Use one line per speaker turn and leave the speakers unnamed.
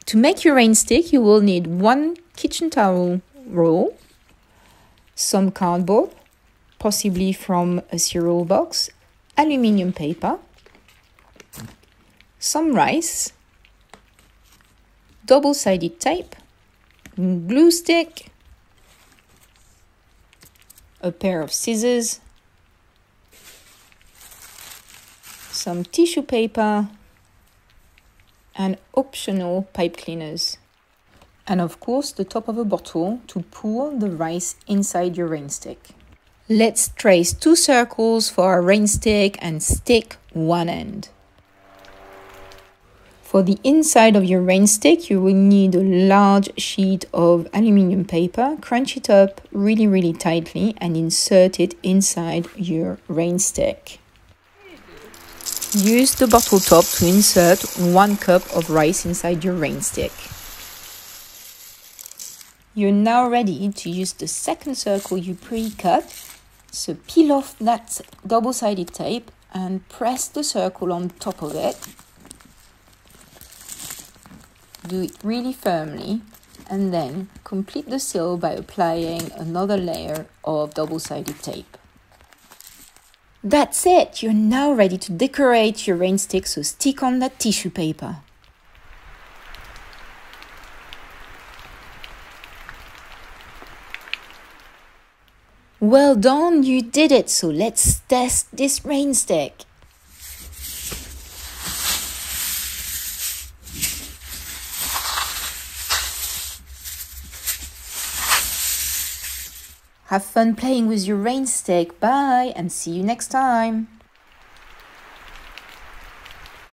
To make your rain stick, you will need 1 kitchen towel roll, some cardboard, possibly from a cereal box, aluminium paper, some rice, double-sided tape, glue stick, a pair of scissors, some tissue paper, and optional pipe cleaners. And of course, the top of a bottle to pour the rice inside your rain stick. Let's trace 2 circles for our rain stick and stick one end. For the inside of your rain stick, you will need a large sheet of aluminium paper. Crunch it up really tightly and insert it inside your rain stick. Use the bottle top to insert 1 cup of rice inside your rain stick. You're now ready to use the second circle you pre-cut. So peel off that double-sided tape and press the circle on top of it. Do it really firmly and then complete the seal by applying another layer of double-sided tape. That's it! You're now ready to decorate your rain stick, so stick on that tissue paper. Well done, you did it! So let's test this rain stick. Have fun playing with your rain stick. Bye and see you next time.